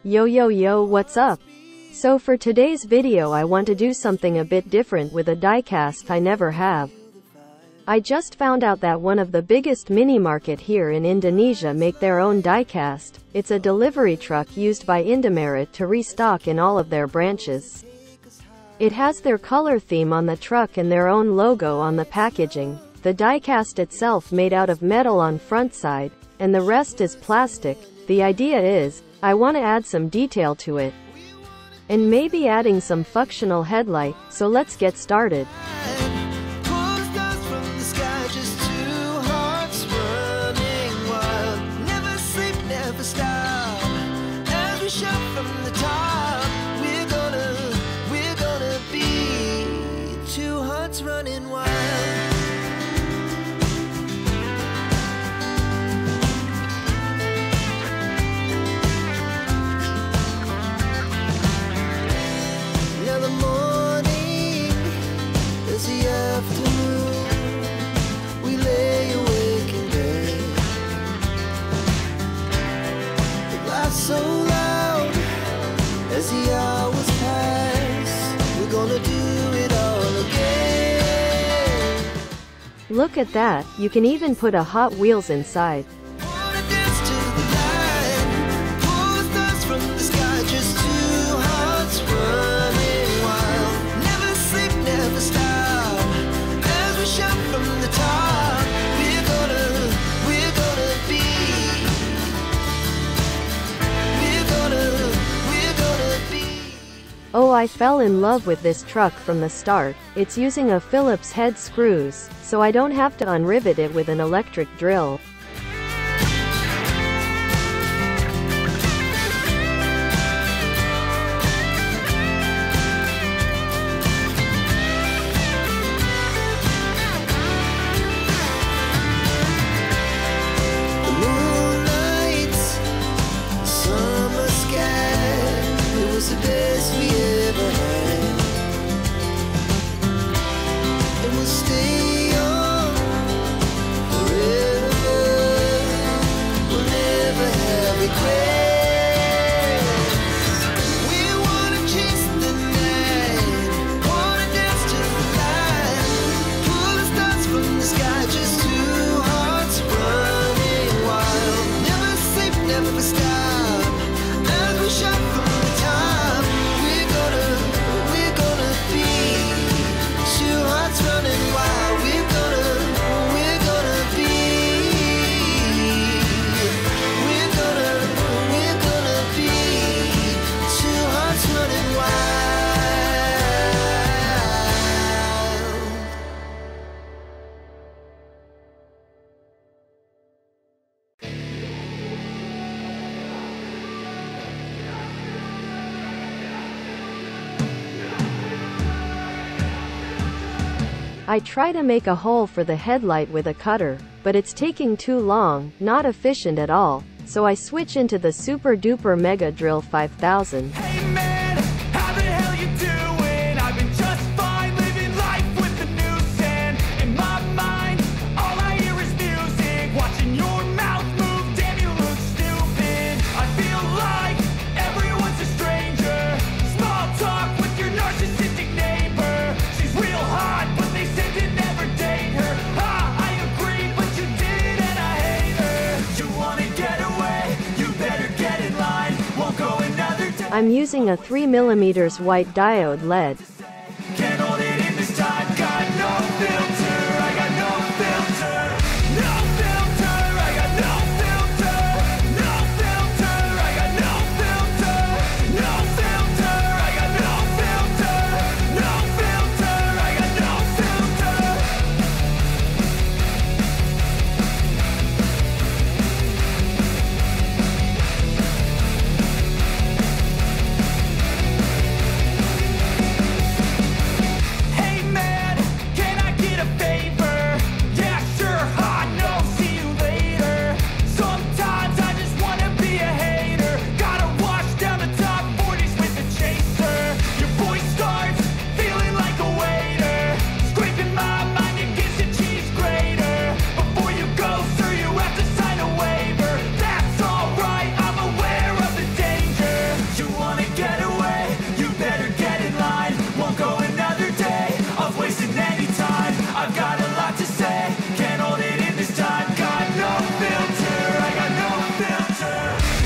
Yo, what's up? So for today's video I want to do something a bit different with a diecast I never have. I just found out that one of the biggest mini market here in Indonesia make their own diecast. It's a delivery truck used by Indomaret to restock in all of their branches. It has their color theme on the truck and their own logo on the packaging. The diecast itself made out of metal on front side, and the rest is plastic. The idea is, I want to add some detail to it. And maybe adding some functional headlight, so let's get started. Running wild. Now the morning is the afternoon. We lay awake in bed. The laughs so loud as the hours pass. We're gonna do it all again. Look at that, you can even put a Hot Wheels inside. Oh, I fell in love with this truck from the start. It's using a Phillips head screws, so I don't have to unrivet it with an electric drill. I try to make a hole for the headlight with a cutter, but it's taking too long, not efficient at all, so I switch into the super duper mega drill 5000. Hey man, how the hell you doing? I've been just fine living life with the noose and in my mind, all I hear is music. Watching your mouth move, damn you look stupid. I feel like everyone's a stranger. Small talk with your narcissistic neighbor. She's real hot, but they said to never date her. I agree, but you did and I hate her. You wanna get away? You better get in line. Won't go another day. I'm using a 3mm white diode LED. Can't hold it in this time. Got no filter. I got no filter. No filter. I got no filter. No filter. I got no filter. No filter. I got no filter. No filter. I got no filter.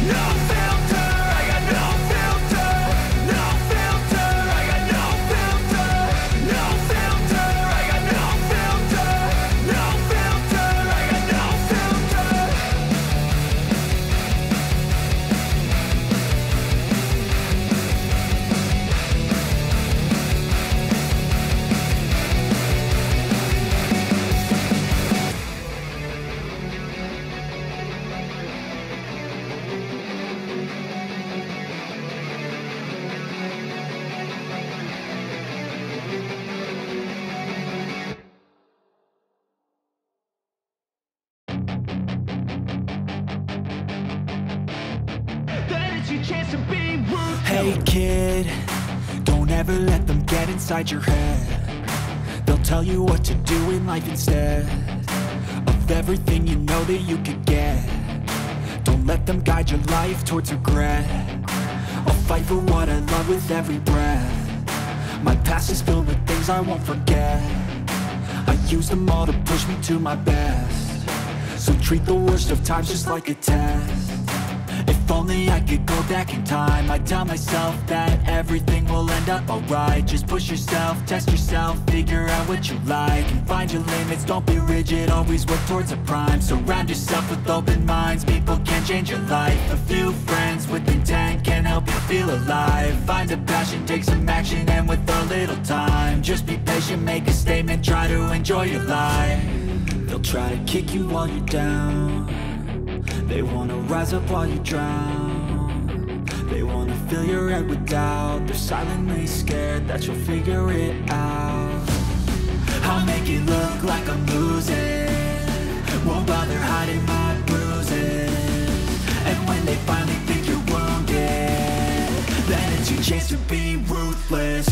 no filter. I got no filter, no filter. I got no filter, no filter. I got no filter, no filter. I got no filter. Then it's your chance to be ruthless. Hey kid, don't ever let them get inside your head. They'll tell you what to do in life instead of everything you know that you could get. Don't let them guide your life towards regret. I'll fight for what I love with every breath. My past is filled with things I won't forget. I use them all to push me to my best. So treat the worst of times just like a test. If only I could go back in time, I'd tell myself that everything will end up alright. Just push yourself, test yourself, figure out what you like, and find your limits, don't be rigid, always work towards a prime. Surround yourself with open minds, people can change your life. A few friends with intent can help you feel alive. Find a passion, take some action, and with a little time, just be patient, make a statement, try to enjoy your life. They'll try to kick you while you're down. They wanna rise up while you drown. They wanna fill your head with doubt. They're silently scared that you'll figure it out. I'll make it look like I'm losing, won't bother hiding my bruises. And when they finally think you're wounded, then it's your chance to be ruthless.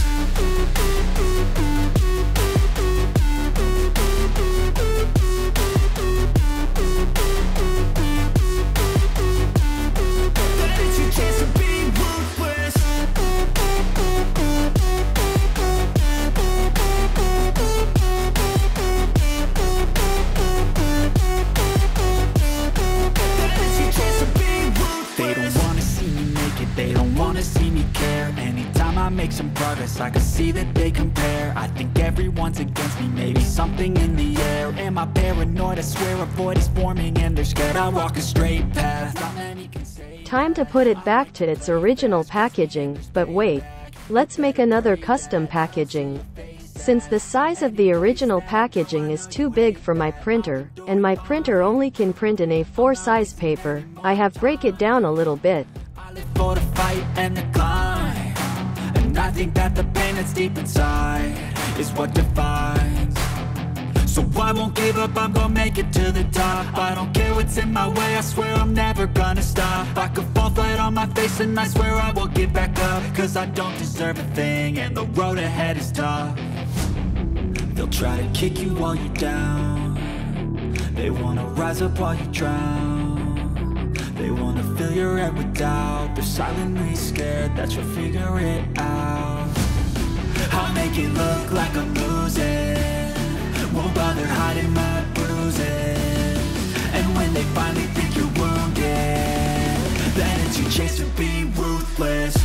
Make some progress, I can see that they compare. I think everyone's against me, maybe something in the air. Am I paranoid? I swear a void is forming and they're scared I walk a straight path. Not many can say. Time to put it back to its original packaging, but wait. Let's make another custom packaging. Since the size of the original packaging is too big for my printer, and my printer only can print in A4 size paper, I have break it down a little bit. I live for the fight and the climb. I think that the pain that's deep inside is what defines. So I won't give up, I'm gonna make it to the top. I don't care what's in my way, I swear I'm never gonna stop. I could fall flat on my face and I swear I will get back up. Cause I don't deserve a thing and the road ahead is tough. They'll try to kick you while you're down. They wanna rise up while you drown. They wanna fill your head with doubt. They're silently scared that you'll figure it out. I'll make it look like I'm losing, won't bother hiding my bruises. And when they finally think you're wounded, then it's your chance to be ruthless.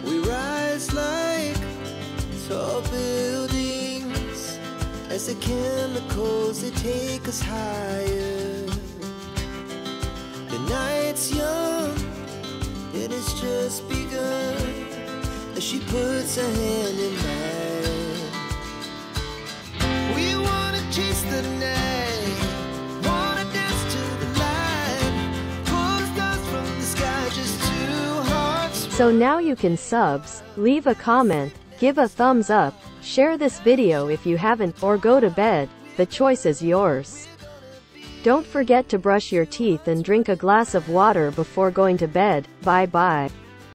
We rise like tall buildings as the chemicals they take us higher. The night's young, it has just begun as she puts her hand in mine. We wanna chase the night So now you can subs, leave a comment, give a thumbs up, share this video if you haven't, or go to bed. The choice is yours. Don't forget to brush your teeth and drink a glass of water before going to bed. Bye bye.